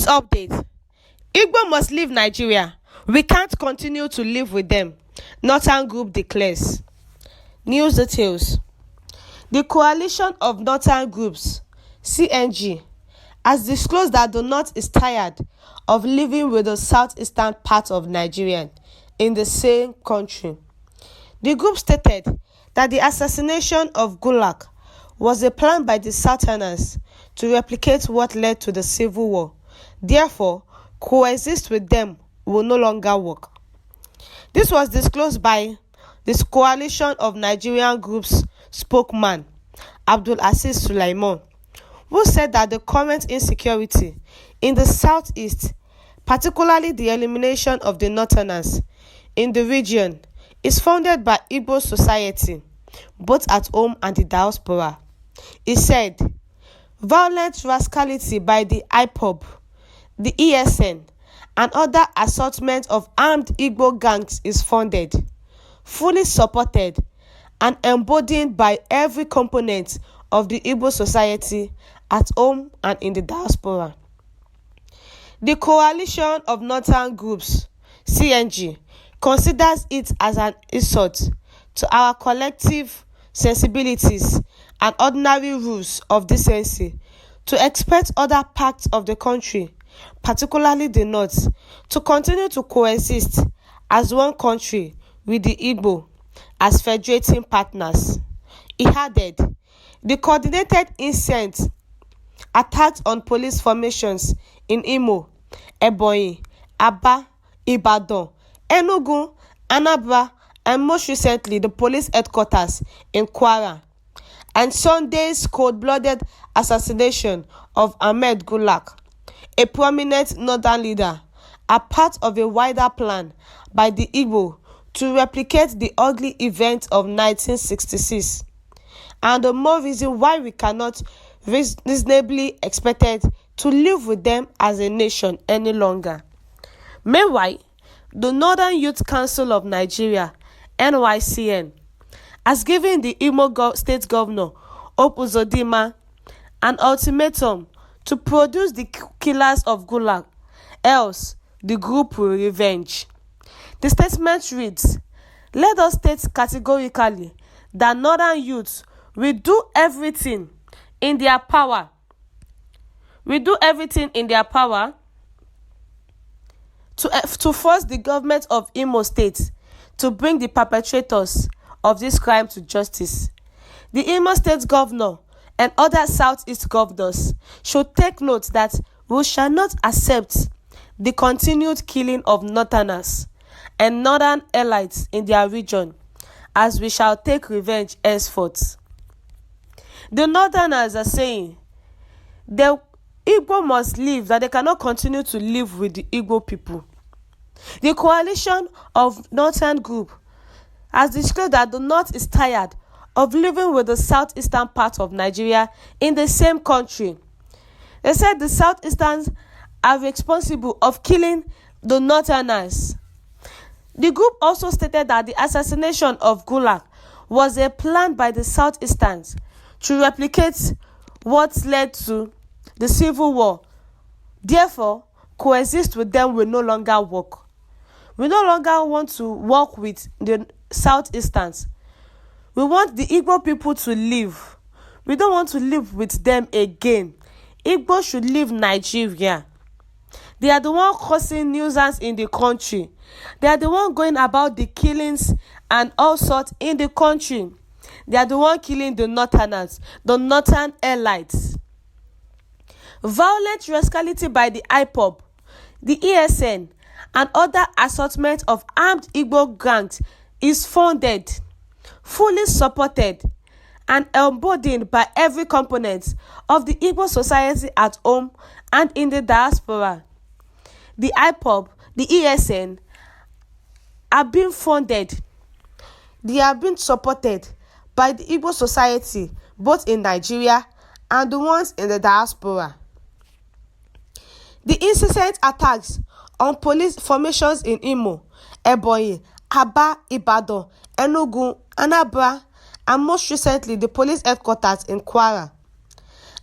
update. Igbo must leave Nigeria. We can't continue to live with them. Northern group declares. News details. The coalition of northern groups, CNG, has disclosed that the North is tired of living with the southeastern part of Nigeria in the same country. The group stated that the assassination of Gulag was a plan by the Southerners to replicate what led to the Civil War. Therefore, coexist with them will no longer work. This was disclosed by this coalition of Nigerian groups spokesman, Abdul Aziz Sulaiman, who said that the current insecurity in the southeast, particularly the elimination of the northerners in the region, is founded by Igbo society, both at home and the diaspora. He said, violent rascality by the IPOB, the ESN, and other assortment of armed Igbo gangs is funded, fully supported, and embodied by every component of the Igbo society at home and in the diaspora. The coalition of northern groups, CNG, considers it as an insult to our collective sensibilities and ordinary rules of decency to expect other parts of the country, particularly the North, to continue to coexist as one country with the Igbo as federating partners. He added, the coordinated incent attacks on police formations in Imo, Ebonyi, Aba, Ibadan, Enugu, Anambra, and most recently the police headquarters in Kwara, and Sunday's cold-blooded assassination of Ahmed Gulag, a prominent northern leader, are part of a wider plan by the Igbo to replicate the ugly event of 1966, and the more reason why we cannot reasonably expected to live with them as a nation any longer. Meanwhile, the Northern Youth Council of Nigeria, NYCN, has given the Imo State Governor, Hope Uzodinma, an ultimatum to produce the killers of Gulag, else the group will revenge. The statement reads, let us state categorically that Northern youths will do everything in their power. To force the government of Imo State to bring the perpetrators of this crime to justice. The Imo State governor and other Southeast governors should take note that we shall not accept the continued killing of Northerners and Northern elites in their region, as we shall take revenge henceforth. The Northerners are saying the Igbo must leave, that they cannot continue to live with the Igbo people. The coalition of Northern group has disclosed that the North is tired of living with the southeastern part of Nigeria in the same country. They said the southeasterns are responsible of killing the Northerners. The group also stated that the assassination of Gulag was a plan by the southeasterns to replicate what led to the Civil War. Therefore, coexist with them will no longer work. We no longer want to work with the southeasterns. We want the Igbo people to live. We don't want to live with them again. Igbo should leave Nigeria. They are the one causing nuisance in the country. They are the one going about the killings and all sorts in the country. They are the one killing the Northerners, the Northern elites. Violent rascality by the IPOB, the ESN, and other assortment of armed Igbo gangs is funded, fully supported, and embodied by every component of the Igbo society at home and in the diaspora. The IPOB, the ESN, are being funded. They are being supported by the Igbo society, both in Nigeria and the ones in the diaspora. The incessant attacks on police formations in Imo, Ebonyi, Aba, Ibadan, Enugu, Anambra, and most recently the police headquarters in Kwara,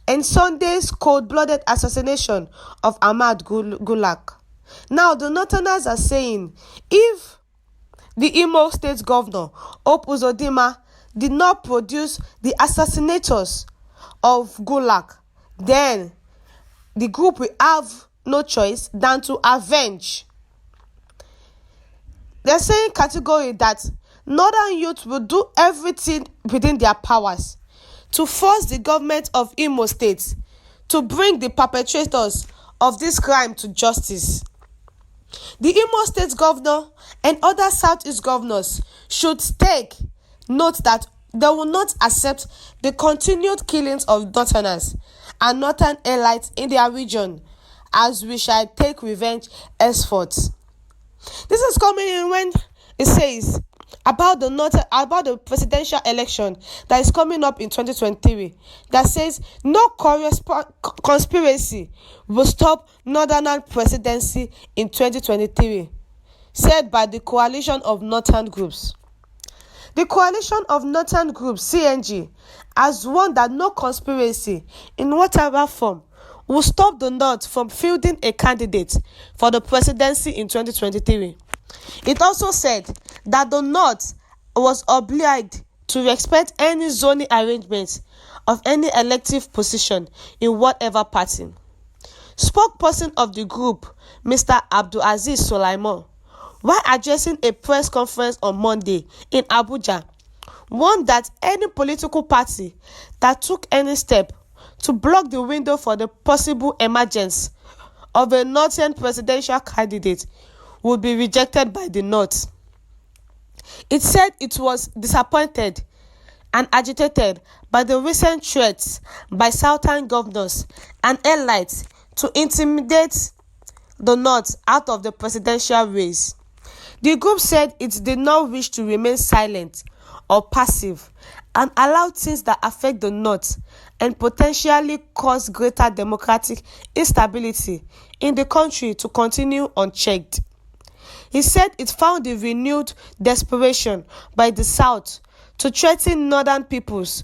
and Sunday's cold-blooded assassination of Ahmad Gulak. Now, the Northerners are saying if the Imo State Governor, Hope Uzodinma, did not produce the assassinators of Gulak, then the group will have no choice than to avenge. They're saying categorically that Northern youth will do everything within their powers to force the government of Imo State to bring the perpetrators of this crime to justice. The Imo State Governor and other Southeast governors should take note that they will not accept the continued killings of Northerners and Northern elites in their region, as we shall take revenge henceforth. This is coming in when it says about the presidential election that is coming up in 2023, that says no conspiracy will stop Northern presidency in 2023, said by the Coalition of Northern Groups. The Coalition of Northern Groups, CNG, has warned that no conspiracy in whatever form will stop the North from fielding a candidate for the presidency in 2023. It also said that the North was obliged to respect any zoning arrangements of any elective position in whatever party. Spokesperson of the group, Mr. Abdulaziz Sulaiman, while addressing a press conference on Monday in Abuja, warned that any political party that took any step to block the window for the possible emergence of a Northern presidential candidate would be rejected by the North. It said it was disappointed and agitated by the recent threats by Southern governors and elites to intimidate the North out of the presidential race. The group said it did not wish to remain silent or passive and allow things that affect the North and potentially cause greater democratic instability in the country to continue unchecked. He said it found the renewed desperation by the South to threaten Northern people's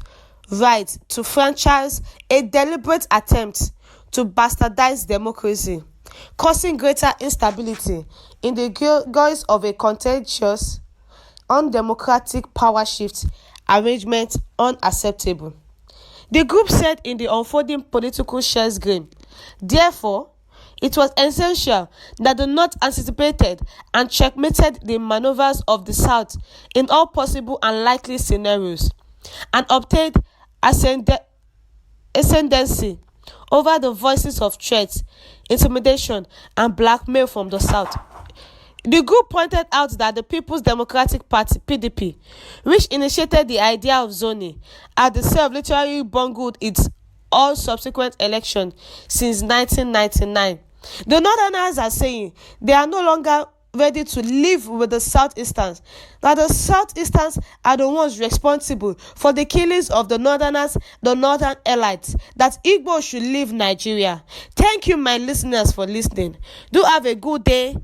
right to franchise a deliberate attempt to bastardize democracy, causing greater instability in the guise of a contentious, undemocratic power shift arrangement unacceptable. The group said in the unfolding political chess game, therefore, it was essential that the North anticipated and checkmated the maneuvers of the South in all possible and likely scenarios, and obtained ascendancy over the voices of threats, intimidation, and blackmail from the South. The group pointed out that the People's Democratic Party (PDP), which initiated the idea of zoning, had itself literally bungled its all subsequent elections since 1999. The Northerners are saying they are no longer ready to live with the Southeasters, that the Southeasters are the ones responsible for the killings of the Northerners, the Northern elites, that Igbos should leave Nigeria. Thank you, my listeners, for listening. Do have a good day.